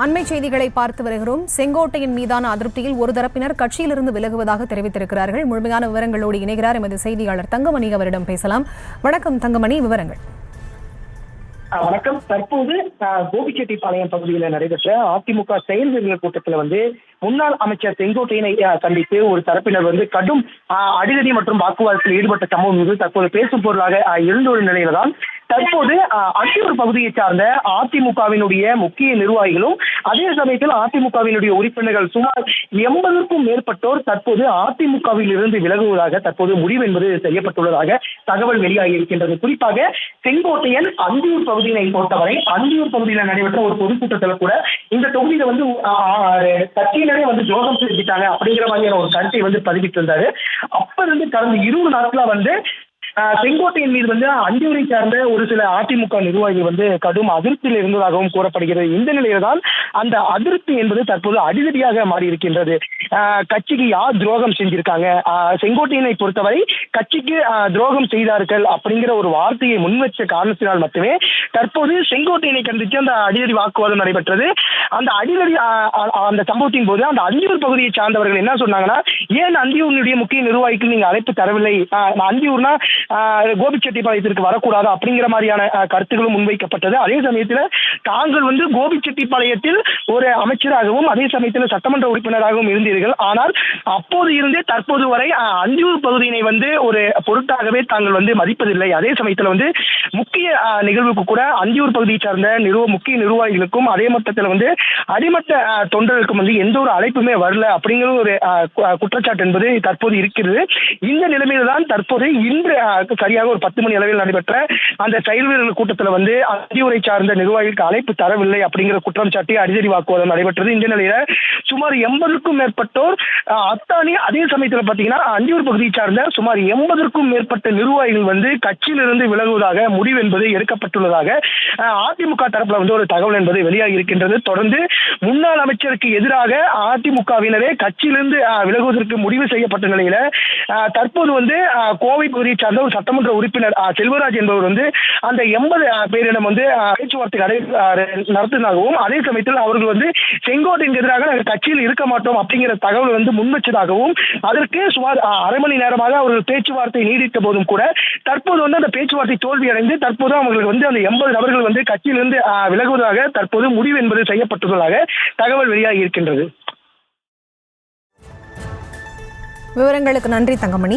அண்மை செய்திகளை பார்த்து வருகிறோம். செங்கோட்டையின் மீதான அதிருப்தியில் ஒரு தரப்பினர் கட்சியிலிருந்து விலகுவதாக தெரிவித்திருக்கிறார்கள். முழுமையான விவரங்களோடு இணைகிறார் எமது செய்தியாளர் தங்கமணி. அவரிடம் பேசலாம். வணக்கம் தங்கமணி, விவரங்கள். வணக்கம். தற்போது கோபிச்செட்டிப்பாளையம் பகுதியில் நடைபெற்ற அதிமுக செயல் வீரர்கள் கூட்டத்தில் முன்னாள் அமைச்சர் செங்கோட்டையனை சந்தித்து ஒரு தரப்பினர் கடும் அடிதடி மற்றும் வாக்குவாதத்தில் ஈடுபட்ட சம்பவம் தற்போது பேசும் பொருளாக இருந்த ஒரு நிலையில தான் தற்போது அந்தியூர் பகுதியை சார்ந்த அதிமுகவினுடைய முக்கிய நிர்வாகிகளும் அதே சமயத்தில் அதிமுகவினுடைய உறுப்பினர்கள் சுமார் 80க்கும் மேற்பட்டோர் தற்போது அதிமுகவில் இருந்து விலகுவதாக தற்போது முடிவு என்பது செய்யப்பட்டுள்ளதாக தகவல் வெளியாகி இருக்கின்றது. குறிப்பாக செங்கோட்டையன் அந்தியூர் பகுதியை பொறுத்தவரை அந்தியூர் பகுதியில் நடைபெற்ற ஒரு பொதுக்கூட்டத்தில் கூட இந்த தொகுதியில கட்சியினரே துரோகம் செஞ்சுட்டாங்க அப்படிங்கிற மாதிரியான ஒரு கருத்தை பதிவிட்டிருந்தாரு. அப்ப இருந்து கடந்த 20 நாட்களா செங்கோட்டையின் மீது அந்தியூரை சார்ந்த ஒரு சில அதிமுக நிர்வாகிகள் கடும் அதிருப்தியில் இருந்ததாகவும் கூறப்படுகிறது. இந்த நிலையில தான் அந்த அதிருப்தி என்பது தற்போது அடிதடியாக மாறி இருக்கின்றது. கட்சிக்கு யார் துரோகம் செஞ்சிருக்காங்க, செங்கோட்டையனை பொறுத்தவரை கட்சிக்கு துரோகம் செய்தார்கள் அப்படிங்கிற ஒரு வார்த்தையை முன்வச்ச காரணத்தினால் மட்டுமே தற்போது செங்கோட்டையனை கண்டித்து அந்த அடிதடி வாக்குவாதம் நடைபெற்றது. அந்த அடிதடி அந்த சம்பவத்தின் போது அந்த அந்தியூர் பகுதியை சார்ந்தவர்கள் என்ன சொன்னாங்கன்னா, ஏன் அந்தியூருடைய முக்கிய நிர்வாகிக்கு நீங்க அழைப்பு தரவில்லை, அந்தியூர்னா கோபிச்செட்டிப்பாளையத்திற்கு வரக்கூடாது அப்படிங்கிற மாதிரியான கருத்துக்களும் முன்வைக்கப்பட்டது. அதே சமயத்தில் தாங்கள் கோபிச்செட்டிப்பாளையத்தில் ஒரு அமைச்சராகவும் அதே சமயத்தில் சட்டமன்ற உறுப்பினராகவும் இருந்தீர்கள். ஆனால் அப்போது இருந்தே தற்போது வரை அந்தியூர் பகுதியினை ஒரு பொருட்டாகவே தாங்கள் மதிப்பதில்லை. அதே சமயத்தில் முக்கிய நிகழ்வுக்கு கூட அந்தியூர் பகுதியை சார்ந்த முக்கிய நிர்வாகிகளுக்கும் அதே மட்டத்தில் அடிமட்ட தொண்டர்களுக்கும் எந்த ஒரு அழைப்புமே வரல அப்படிங்கிற ஒரு குற்றச்சாட்டு என்பது தற்போது இருக்கிறது. இந்த நிலைமையில தான் தற்போது இன்று சரியாக ஒரு 10 மணி அளவில் நடைபெற்ற அந்த செயல் வீரர்கள் கூட்டத்தில் அந்தியூரை சார்ந்த நிர்வாகிகளுக்கு அழைப்பு தரவில்லை அப்படிங்கிற குற்றம் சாட்டி அடிதடி வாக்குவாதம் நடைபெற்றது. இந்த நிலையில சுமார் 80க்கும் மேற்பட்டோர் அத்தானி அதே சமயத்தில் பாத்தீங்கன்னா அந்தியூர் பகுதியை சார்ந்த சுமார் 80க்கும் மேற்பட்ட நிர்வாகிகள் கட்சியிலிருந்து விலகுவதாக முடிவு என்பது எடுக்கப்பட்டுள்ளதாக அதிமுக தரப்புல ஒரு தகவல் என்பது வெளியாகி இருக்கின்றது. தொடர்ந்து முன்னாள் அமைச்சருக்கு எதிராக அதிமுகவினரே கட்சியிலிருந்து விலகுவதற்கு முடிவு செய்யப்பட்ட நிலையில தற்போது கோவை பகுதியை சார்ந்த ஒரு சட்டமன்ற உறுப்பினர் செல்வராஜ் என்பவர் அந்த 80 பேரிடம் பேச்சுவார்த்தை நடத்தினதாகவும் அதே சமயத்தில் அவர்கள் செங்கோட்டைக்கு எதிராக நாங்கள் கட்சியில் இருக்க மாட்டோம் அப்படிங்கிற தகவல் முன்வச்சதாகவும் அதற்கு சுமார் அரை மணி நேரமாக அவர்கள் பேச்சுவார்த்தை நீடித்த போதும் கூட தற்போது அந்த பேச்சுவார்த்தை தோல்வியடைந்து தற்போது அவங்களுக்கு அந்த 80 நபர்கள் கட்சியிலிருந்து விலகுவதாக தற்போது முடிவு என்பது செய்யப்பட்டுள்ளதாக தகவல் வெளியாகி இருக்கின்றது. விவரங்களுக்கு நன்றி தங்கமணி.